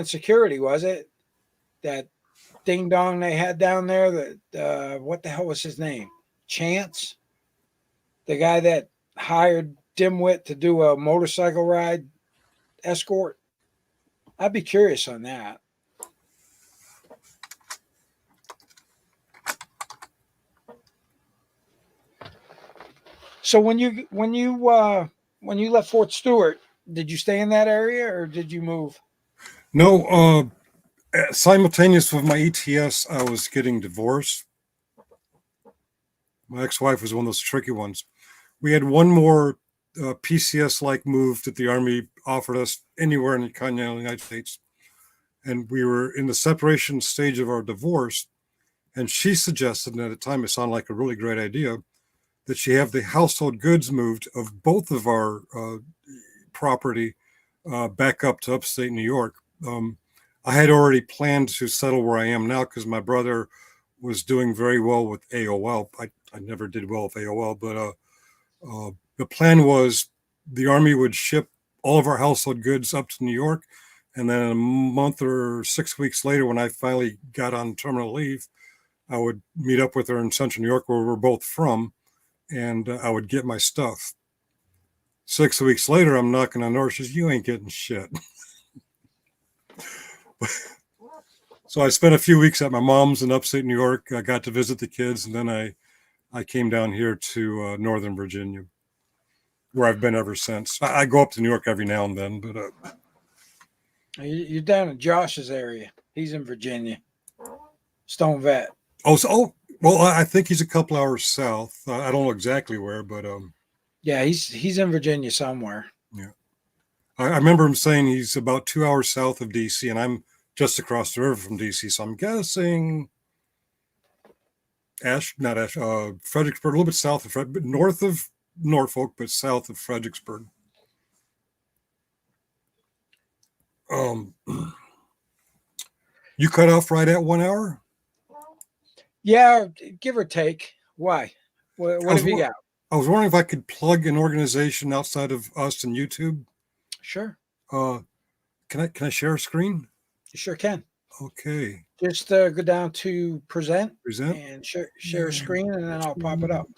S1: Security, was it? That ding dong they had down there. That what the hell was his name? Chance, the guy that hired Dimwit to do a motorcycle ride escort. I'd be curious on that. So when you left Fort Stewart, did you stay in that area or did you move?
S5: No, simultaneous with my ETS, I was getting divorced. My ex-wife was one of those tricky ones. We had one more PCS-like move that the Army offered us anywhere in the continental United States. And we were in the separation stage of our divorce. And she suggested, and at the time it sounded like a really great idea, that she have the household goods moved of both of our property back up to upstate New York. I had already planned to settle where I am now because my brother was doing very well with AOL. I never did well with AOL, but the plan was the Army would ship all of our household goods up to New York. And then a month or 6 weeks later, when I finally got on terminal leave, I would meet up with her in Central New York, where we're both from, and I would get my stuff. 6 weeks later, I'm knocking on the door. She says, "You ain't getting shit." So I spent a few weeks at my mom's in upstate New York. I got to visit the kids, and then I came down here to Northern Virginia, where I've been ever since. I go up to New York every now and then, but
S1: You're down in Josh's area. He's in Virginia. Stone Vet.
S5: Well, I think he's a couple hours south. I don't know exactly where, but
S1: yeah, he's in Virginia somewhere.
S5: Yeah, I remember him saying he's about 2 hours south of DC, and I'm just across the river from DC. So I'm guessing Fredericksburg, a little bit south of north of Norfolk, but south of Fredericksburg. You cut off right at 1 hour?
S1: Yeah, give or take. Why? What have you got?
S5: I was wondering if I could plug an organization outside of us and YouTube.
S1: Sure.
S5: Can I share a screen?
S1: You sure can.
S5: Okay.
S1: Just go down to present and share a screen, and then I'll pop it up.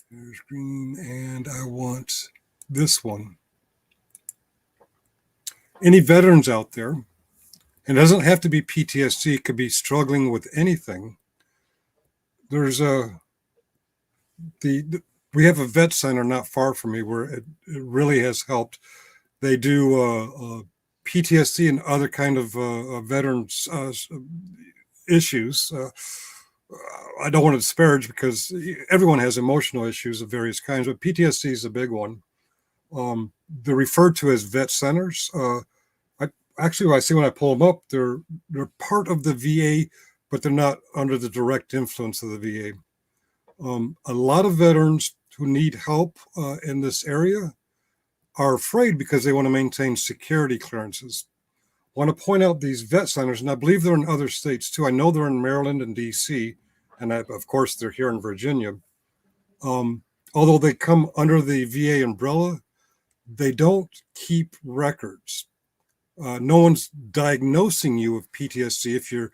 S5: Share a screen, and I want this one. Any veterans out there, and it doesn't have to be PTSD, it could be struggling with anything. There's we have a vet center not far from me where it really has helped. They do PTSD and other kind of veterans issues. I don't want to disparage because everyone has emotional issues of various kinds, but PTSD is a big one. They're referred to as vet centers. Actually, I see when I pull them up, they're part of the VA, but they're not under the direct influence of the VA. A lot of veterans who need help in this area are afraid because they want to maintain security clearances. I want to point out these vet centers, and I believe they're in other states too. I know they're in Maryland and DC, and of course they're here in Virginia. Although they come under the VA umbrella, they don't keep records. No one's diagnosing you with PTSD if you're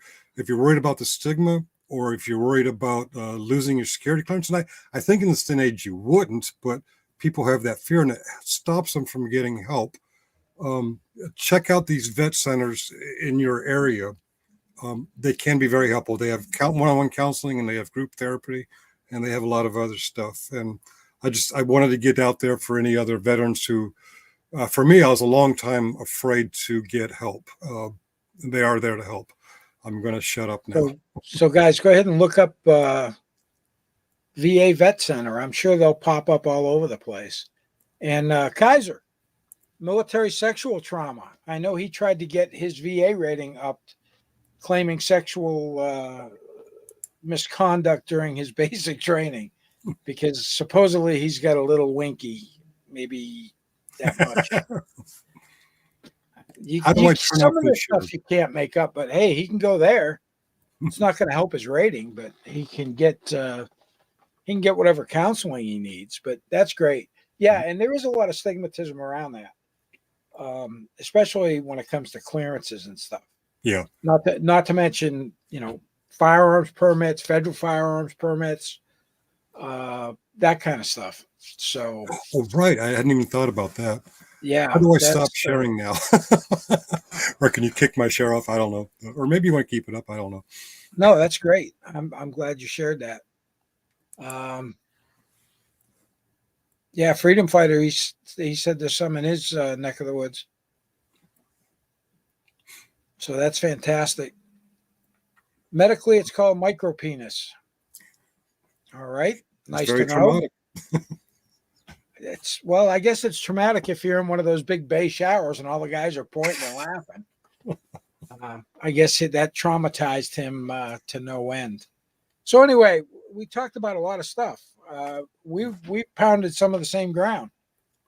S5: worried about the stigma or if you're worried about losing your security clearance. And I think in this day and age you wouldn't, but people have that fear and it stops them from getting help. Check out these vet centers in your area. They can be very helpful. They have one-on-one counseling and they have group therapy and they have a lot of other stuff. And I wanted to get out there for any other veterans who, for me, I was a long time afraid to get help. They are there to help. I'm going to shut up now.
S1: So guys, go ahead and look up VA Vet Center. I'm sure they'll pop up all over the place. And Kaiser, military sexual trauma. I know he tried to get his VA rating up, claiming sexual misconduct during his basic training, because supposedly he's got a little winky, maybe that much.
S5: How do I turn
S1: some
S5: off
S1: of the
S5: this
S1: stuff you can't make up, but hey, he can go there. It's not going to help his rating, but he can get whatever counseling he needs. But that's great. Yeah, and there is a lot of stigmatism around that, especially when it comes to clearances and stuff.
S5: Yeah.
S1: Not to mention, firearms permits, federal firearms permits, that kind of stuff. So.
S5: Oh, right. I hadn't even thought about that.
S1: Yeah.
S5: How do I stop sharing now? Or can you kick my share off? I don't know. Or maybe you want to keep it up. I don't know.
S1: No, that's great. I'm glad you shared that. Yeah, Freedom Fighter. He said there's some in his neck of the woods. So that's fantastic. Medically, it's called micropenis. All right. Nice to know.
S5: Traumatic.
S1: I guess it's traumatic if you're in one of those big bay showers and all the guys are pointing and laughing. I guess that traumatized him to no end. So anyway, we talked about a lot of stuff. We pounded some of the same ground.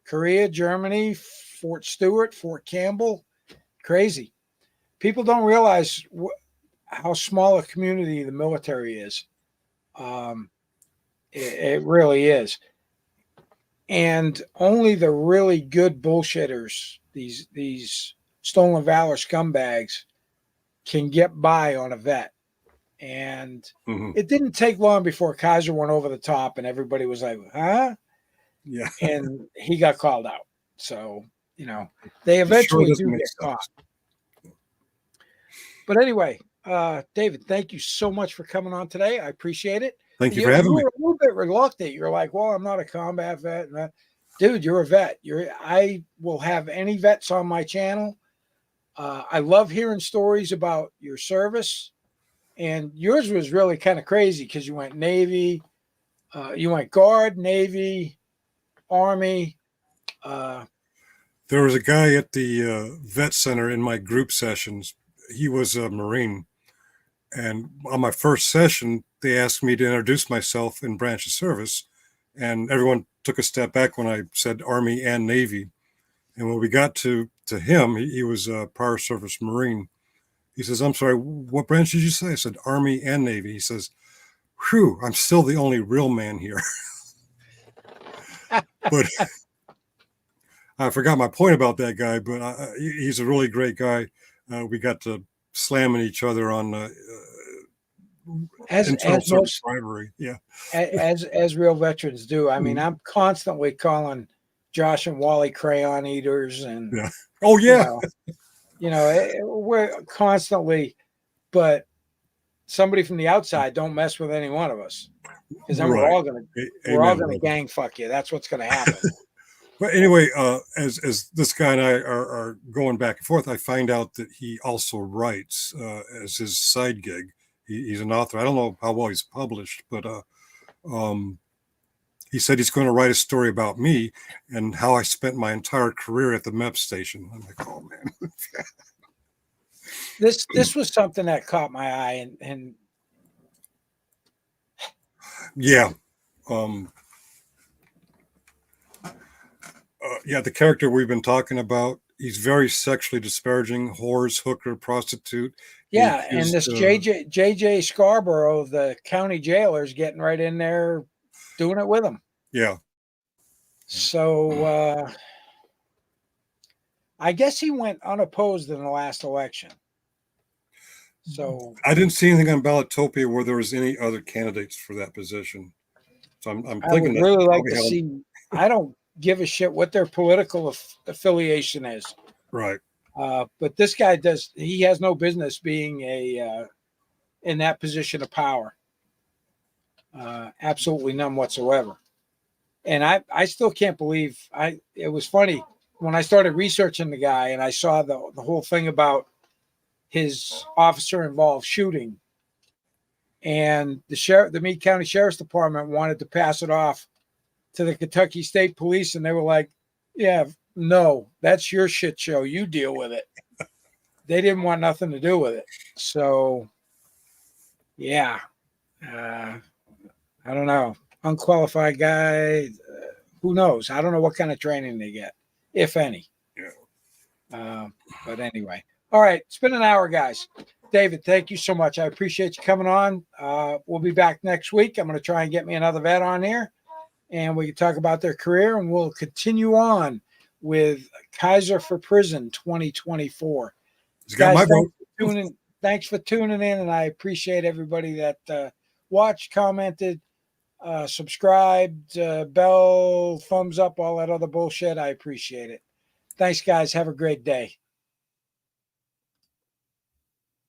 S1: Korea, Germany, Fort Stewart, Fort Campbell. Crazy. People don't realize how small a community the military is. It really is. And only the really good bullshitters, these stolen valor scumbags, can get by on a vet. And It didn't take long before Kaiser went over the top and everybody was like, huh?
S5: Yeah.
S1: And he got called out. So, they eventually do get caught. But anyway, David, thank you so much for coming on today. I appreciate it.
S5: Thank you for having me.
S1: You were a little bit reluctant. You're like, well, I'm not a combat vet. Dude, you're a vet. I will have any vets on my channel. I love hearing stories about your service. And yours was really kind of crazy because you went Navy, you went Guard, Navy, Army.
S5: There was a guy at the vet center in my group sessions. He was a Marine. And on my first session, they asked me to introduce myself in branch of service. And everyone took a step back when I said Army and Navy. And when we got to him, he was a prior service Marine. He says, I'm sorry, what branch did you say? I said, Army and Navy. He says, whew, I'm still the only real man here. But I forgot my point about that guy, but he's a really great guy. We got to slamming each other on
S1: as most
S5: rivalry. Yeah.
S1: As real veterans do. I mean, I'm constantly calling Josh and Wally crayon eaters and
S5: yeah. Oh yeah.
S1: We're constantly, but somebody from the outside don't mess with any one of us, because then we're all gonna gang fuck you. That's what's gonna happen.
S5: But anyway, as this guy and I are going back and forth, I find out that he also writes as his side gig. He's an author. I don't know how well he's published, but he said he's going to write a story about me and how I spent my entire career at the MEP station. I'm like, oh man.
S1: This was something that caught my eye, and
S5: Yeah. Yeah, the character we've been talking about, he's very sexually disparaging, whores, hooker, prostitute. He
S1: yeah, and
S5: accused,
S1: this JJ Scarboro, the county jailer, is getting right in there doing it with him.
S5: yeah.
S1: So I guess he went unopposed in the last election. So
S5: I didn't see anything on Ballotopia where there was any other candidates for that position. So I'm
S1: I
S5: thinking
S1: would
S5: that
S1: really like
S5: probably
S1: to
S5: had-
S1: see. I don't give a shit what their political affiliation is,
S5: right.
S1: but this guy does. He has no business being in that position of power. Absolutely none whatsoever. And I still can't believe it was funny when I started researching the guy and I saw the whole thing about his officer involved shooting, and the Meade County Sheriff's Department wanted to pass it off to the Kentucky State Police, and they were like, yeah, no, that's your shit show, you deal with it. They didn't want nothing to do with it. So yeah, I don't know, unqualified guy, who knows? I don't know what kind of training they get, if any.
S5: Yeah.
S1: But anyway, all right, it's been an hour, guys. David, thank you so much. I appreciate you coming on. We'll be back next week. I'm going to try and get me another vet on here, and we can talk about their career, and we'll continue on with Kaiser for Prison 2024.
S5: He's got my vote.
S1: Thanks for tuning in, and I appreciate everybody that watched, commented, subscribed, bell, thumbs up, all that other bullshit. I appreciate it. Thanks, guys. Have a great day.